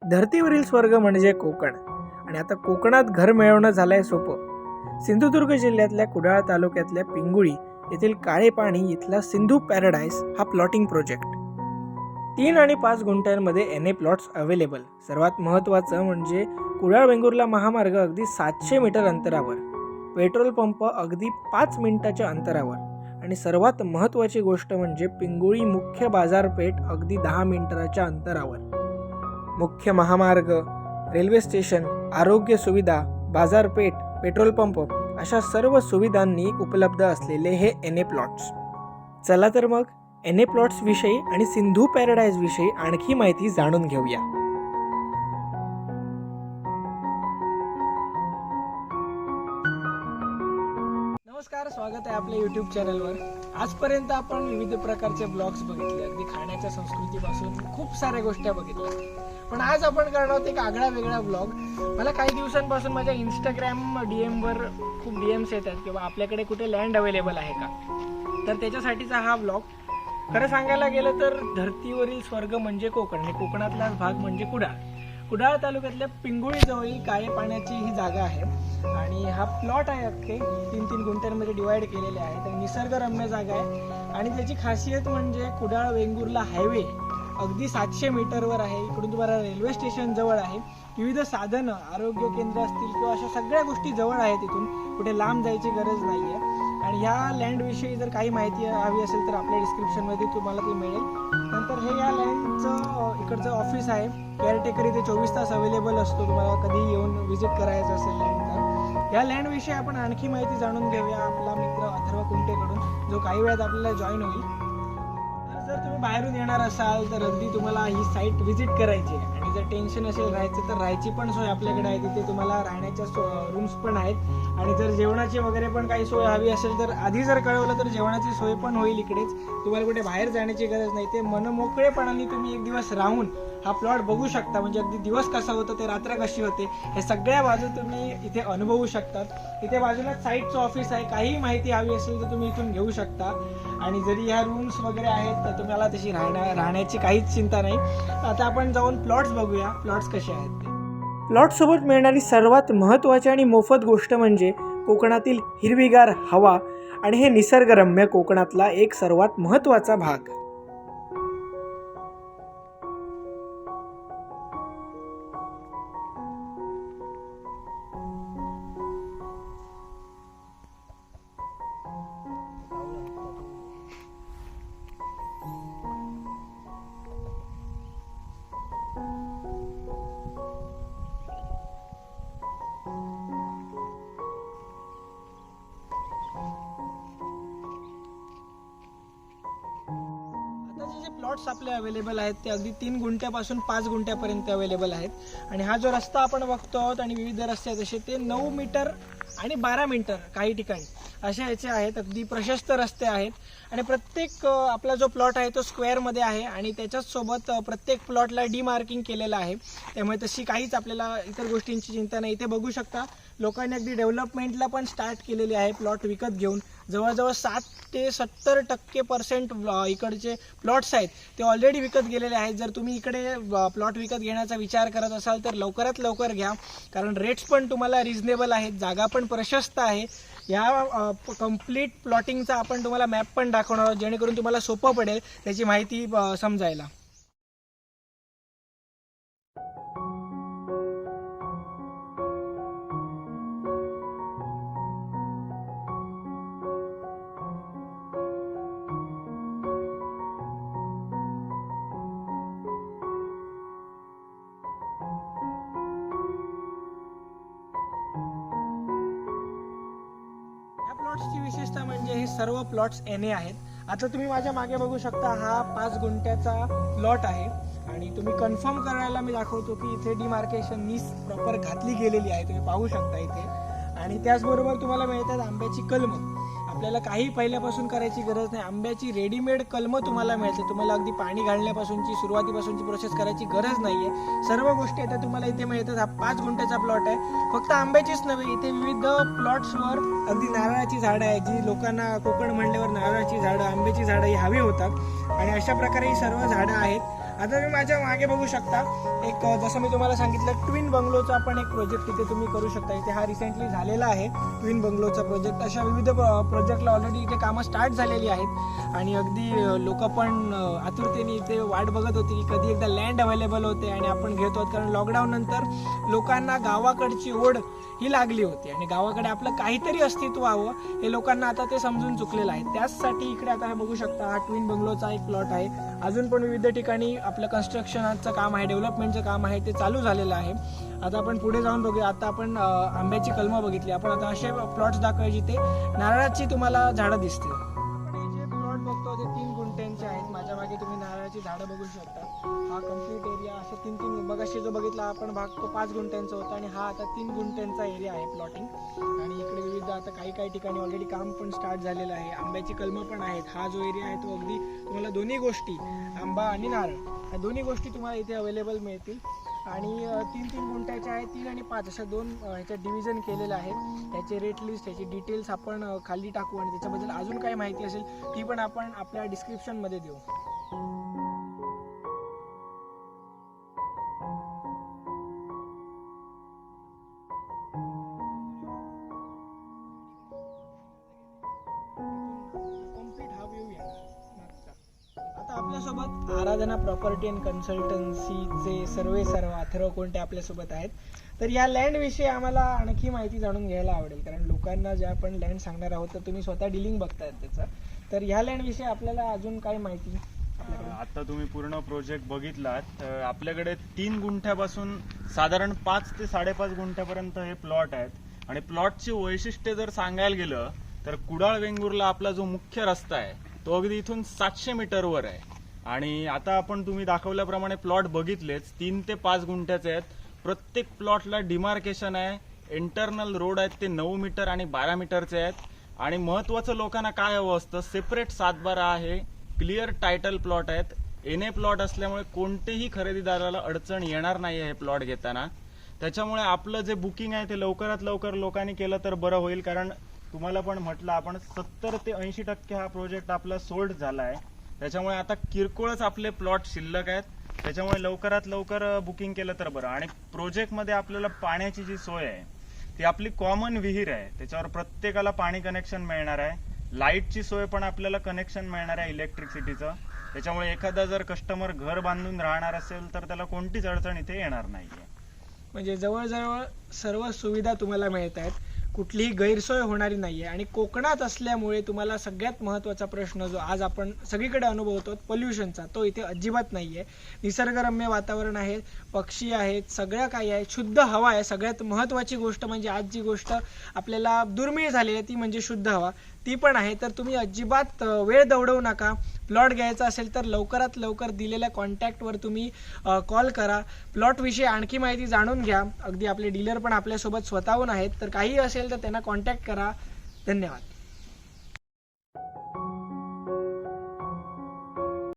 धर्तीवरील स्वर्ग म्हणजे कोकण आणि आता कोकणात घर मिळवणं झालंय सोपं. सिंधुदुर्ग जिल्ह्यातल्या कुडाळ तालुक्यातल्या पिंगुळी येथील काळे पाणी इथला सिंधू पॅराडाईस हा प्लॉटिंग प्रोजेक्ट 3 आणि 5 गुंठ्यांमध्ये NA प्लॉट्स अवेलेबल. सर्वात महत्त्वाचं म्हणजे कुडाळ वेंगुर्ला महामार्ग अगदी 700 मीटर अंतरावर, पेट्रोल पंप अगदी 5 मिनिटाच्या अंतरावर आणि सर्वात महत्त्वाची गोष्ट म्हणजे पिंगुळी मुख्य बाजारपेठ अगदी 10 मिनिटाच्या अंतरावर. मुख्य महामार्ग, रेल्वे स्टेशन, आरोग्य सुविधा, बाजारपेठ, पेट्रोल पंप अशा सर्व सुविधांनी उपलब्ध असलेले हे NA प्लॉट्स. चला तर मग NA प्लॉट्स विषयी आणि सिंधू पॅराडाईज विषयी आणखी माहिती जाणून घेऊया. नमस्कार, स्वागत आहे आपल्या यूट्यूब चॅनलवर. आजपर्यंत आपण विविध प्रकारचे ब्लॉग्स बघितले, अगदी खाण्याच्या संस्कृतीपासून खूप साऱ्या गोष्टी बघितल्या. पण आज आपण करणार आहोत एक आगळा वेगळा ब्लॉग. मला काही दिवसांपासून माझ्या इंस्टाग्राम DMवर खूप DMs येतात किंवा आपल्याकडे कुठे लँड अवेलेबल आहे का, तर त्याच्यासाठीचा हा ब्लॉग. खरं सांगायला गेलं तर धर्तीवरील स्वर्ग म्हणजे कोकण आणि कोकणातलाच भाग म्हणजे कुडाळ तालुक्यातल्या पिंगुळीजवळील काळे पाण्याची ही जागा आहे आणि हा प्लॉट आहे. अख्खे 3-3 गुंठ्यांमध्ये डिवाइड केलेले आहे. तर निसर्गरम्य जागा आहे आणि त्याची खासियत म्हणजे कुडाळ वेंगुर्ला हायवे अगदी 700 मीटरवर आहे. इकडून तुम्हाला रेल्वे स्टेशन जवळ आहे, विविध साधनं, आरोग्य केंद्र असतील किंवा अशा सगळ्या गोष्टी जवळ आहेत. इथून कुठे लांब जायची गरज नाही आहे. आणि ह्या लँडविषयी जर काही माहिती हवी असेल तर आपल्या डिस्क्रिप्शनमध्ये तुम्हाला ती मिळेल. नंतर हे या लँडचं इकडचं ऑफिस आहे. केअरटेकर इथे 24 तास अवेलेबल असतो. तुम्हाला कधी येऊन व्हिजिट करायचं असेल लँड तर या लँडविषयी आपण आणखी माहिती जाणून घेऊया आपला मित्र अथर्व कुंटेकडून, जो काही वेळात आपल्याला जॉईन होईल. जर तुम्ही बाहेरून येणार असाल तर अगदी तुम्हाला ही साईट व्हिजिट करायची आहे आणि जर टेन्शन असेल राहायचं तर राहायची पण सोय आपल्याकडे आहे. तिथे तुम्हाला राहण्याच्या रूम्स पण आहेत आणि जर जेवणाची वगैरे पण काही सोय हवी असेल तर आधी जर कळवलं तर जेवणाची सोय पण होईल इकडेच. तुम्हाला कुठे बाहेर जाण्याची गरज नाही. ते मनमोकळेपणाने तुम्ही एक दिवस राहून हा प्लॉट बघू शकता. म्हणजे अगदी दिवस कसा होतो ते रात्र कशी होते हे सगळ्या बाजू तुम्ही इथे अनुभवू शकतात. इथे बाजूला साईटचं ऑफिस आहे. काही माहिती हवी असेल तर तुम्ही इथून घेऊ शकता. आणि जरी ह्या रूम्स वगैरे आहेत तर तुम्हाला तशी राहण्याची काहीच चिंता नाही. आता आपण जाऊन प्लॉट्स बघूया, प्लॉट्स कसे आहेत ते. प्लॉट सोबत मिळणारी सर्वात महत्त्वाची आणि मोफत गोष्ट म्हणजे कोकणातील हिरवीगार हवा आणि हे निसर्गरम्य कोकणातला एक सर्वात महत्त्वाचा भाग. प्लॉट्स आपले अवेलेबल आहेत ते अगदी 3 गुंठ्यापासून 5 गुंठ्यापर्यंत अवेलेबल आहेत. आणि हा जो रस्ता आपण बघतो आहोत आणि विविध रस्ते आहेत असे ते 9 मीटर आणि 12 मीटर काही ठिकाणी अशा याचे आहेत. अगदी प्रशस्त रस्ते आहेत आणि प्रत्येक आपला जो प्लॉट आहे तो स्क्वेअरमध्ये आहे आणि त्याच्याच सोबत प्रत्येक प्लॉटला डिमार्किंग केलेलं आहे. त्यामुळे तशी काहीच आपल्याला इतर गोष्टींची चिंता नाही. इथे बघू शकता लोकांनी अगदी डेव्हलपमेंटला पण स्टार्ट केलेली आहे प्लॉट विकत घेऊन. जवळजवळ 60 ते 70% इकडचे प्लॉट्स आहेत ते ऑलरेडी विकत गेलेले आहेत. जर तुम्ही इकडे प्लॉट विकत घेण्याचा विचार करत असाल तर लवकरात लवकर घ्या, कारण रेट्स पण तुम्हाला रिझनेबल आहेत, जागा पण प्रशस्त आहे. या कम्प्लीट प्लॉटिंगचा आपण तुम्हाला मॅप पण दाखवणार आहोत जेणेकरून तुम्हाला सोपं पडेल त्याची माहिती समजायला. प्लॉट्सची विशेषता म्हणजे हे सर्व प्लॉट्स NA आहेत. आता तुम्ही माझ्या मागे बघू शकता हा 5 गुंठ्याचा प्लॉट आहे आणि तुम्ही कन्फर्म करायला मी दाखवतो की इथे डिमार्केशन नीस प्रॉपर घातली गेलेली आहे, तुम्ही पाहू शकता इथे. आणि त्याचबरोबर तुम्हाला मिळतात आंब्याची कलमं. आपल्याला काही पहिल्यापासून करायची गरज नाही. आंब्याची रेडीमेड कलमं तुम्हाला मिळते. तुम्हाला अगदी पाणी घालण्यापासूनची सुरुवातीपासूनची प्रोसेस करायची गरज नाहीये. सर्व गोष्टी आता तुम्हाला इथे मिळतात. हा 5 गुंठ्याचा प्लॉट आहे. फक्त आंब्याचीच नव्हे, इथे विविध प्लॉट्सवर अगदी नारळाची झाडं आहेत, जी लोकांना कोकण म्हणल्यावर नारळाची झाडं, आंब्याची झाडं ही हवी होतात आणि अशा प्रकारे ही सर्व झाडं आहेत. आता तुम्ही माझ्या मागे बघू शकता एक जसं मी तुम्हाला सांगितलं ट्विन बंगलोचा पण एक प्रोजेक्ट इथे तुम्ही करू शकता. इथे हा रिसेंटली झालेला आहे ट्विन बंगलोचा प्रोजेक्ट. अशा विविध प्रोजेक्टला ऑलरेडी इथे कामं स्टार्ट झालेली आहेत आणि अगदी लोक पण आतुरतेने इथे वाट बघत होती की कधी एकदा लँड अवेलेबल होते आणि आपण घेतो. कारण लॉकडाऊन नंतर लोकांना गावाकडची ओढ ही लागली होती आणि गावाकडे आपलं काहीतरी अस्तित्व व्हावं हे लोकांना आता ते समजून चुकलेलं आहे. त्याचसाठी इकडे आता हे बघू शकता हा ट्विन बंगलोचा एक प्लॉट आहे. अजून पण विविध ठिकाणी आपलं कन्स्ट्रक्शनचं काम आहे, डेव्हलपमेंटचं काम आहे ते चालू झालेलं आहे. आता आपण पुढे जाऊन बघूया. आता आपण आंब्याची कलमं बघितली. आपण आता असे प्लॉट्स दाखवूया जिथे नारळाची तुम्हाला झाडं दिसतील. आपण जे प्लॉट बघतो ते 3 गुंठ्यांचे आहेत. माझ्या मागे तुम्ही नारळाची झाडं बघू शकता. हा कम्प्लीट एरिया असे 3 मगाशी जो बघितला आपण भाग तो 5 गुंठ्यांचा होता आणि हा आता 3 गुंठ्यांचा एरिया आहे प्लॉटिंग. आणि इकडे विविध आता काही ठिकाणी ऑलरेडी काम पण स्टार्ट झालेलं आहे. आंब्याची कलमं पण आहेत. हा जो एरिया आहे तो अगदी तुम्हाला दोन्ही गोष्टी आंबा आणि नारळ या दोन्ही गोष्टी तुम्हाला इथे अवेलेबल मिळतील. आणि 3 गुंठ्याच्या आहेत. 3 आणि 5 अशा 2 ह्याच्यात डिव्हिजन केलेलं आहे. त्याचे रेट लिस्ट त्याची डिटेल्स आपण खाली टाकू आणि त्याच्याबद्दल अजून काही माहिती असेल ती पण आपण आपल्या डिस्क्रिप्शनमध्ये देऊ. आता आपल्यासोबत आराधना प्रॉपर्टी अँड कन्सल्टन्सीचे सर्व अथर्व कोणते आपल्यासोबत आहेत. तर या लँड विषयी आम्हाला आणखी माहिती जाणून घ्यायला आवडेल कारण लोकांना जे आपण लँड सांगणार आहोत तर तुम्ही स्वतः डीलिंग बघतायत त्याचं. तर ह्या लँड विषयी आपल्याला अजून काय माहिती? आता तुम्ही पूर्ण प्रोजेक्ट बघितलात. आपल्याकडे 3 गुंठ्यापासून साधारण 5 ते 5.5 गुंठ्यापर्यंत हे प्लॉट आहेत आणि प्लॉटची वैशिष्ट्ये जर सांगायला गेलं तर कुडाळ वेंगुर्ला आपला जो मुख्य रस्ता आहे तो अगदी इथून 700 मीटरवर आहे. आणि आता आपण तुम्ही दाखवल्याप्रमाणे प्लॉट बघितलेच 3 ते 5 गुंठ्याचे आहेत. प्रत्येक प्लॉटला डिमार्केशन आहे. इंटरनल रोड आहेत ते 9 मीटर आणि 12 मीटरचे आहेत. आणि महत्वाचं लोकांना काय हवं असतं, सेपरेट 7/12 आहे, क्लिअर टायटल प्लॉट आहेत. एनए प्लॉट असल्यामुळे कोणतेही खरेदीदाराला अडचण येणार नाही हे प्लॉट घेताना. त्याच्यामुळे आपलं जे बुकिंग आहे ते लवकरात लवकर लोकांनी केलं तर बरं होईल. कारण तुम्हाला पण म्हटलं आपण 70 ते 80% हा प्रोजेक्ट आपला सोल्ड झाला आहे. त्याच्यामुळे आता किरकोळच आपले प्लॉट शिल्लक आहेत. त्याच्यामुळे लवकरात लवकर बुकिंग केलं तर बरं. आणि प्रोजेक्टमध्ये आपल्याला पाण्याची जी सोय आहे ती आपली कॉमन विहीर आहे. त्याच्यावर प्रत्येकाला पाणी कनेक्शन मिळणार आहे. लाईटची सोय पण आपल्याला कनेक्शन मिळणार आहे इलेक्ट्रिसिटीचं. त्याच्यामुळे एखादा जर कस्टमर घर बांधून राहणार असेल तर त्याला कोणतीच अडचण इथे येणार नाहीये. म्हणजे जवळजवळ सर्व सुविधा तुम्हाला मिळत आहेत. कुठलीही गैरसोय होणारी नाहीये. आणि कोकणात असल्यामुळे तुम्हाला सगळ्यात महत्त्वाचा प्रश्न जो आज आपण सगळीकडे अनुभवतो पोल्युशनचा तो इथे अजिबात नाहीये. निसर्गरम्य वातावरण आहे, पक्षी आहेत, सगळं काही आहे, शुद्ध हवा आहे. सगळ्यात महत्त्वाची गोष्ट म्हणजे आज जी गोष्ट आपल्याला दुर्मिळ झाली आहे ती म्हणजे शुद्ध हवा, ती पण आहे. तर तुम्ही अजिबात वेळ दवडवू नका. प्लॉट घ्यायचा असेल तर लवकरात लवकर दिलेल्या कॉन्टॅक्टवर तुम्ही कॉल करा. प्लॉटविषयी आणखी माहिती जाणून घ्या. अगदी आपले डीलर पण आपल्यासोबत स्वतःहून आहेत. तर काही असेल तर त्यांना कॉन्टॅक्ट करा. धन्यवाद.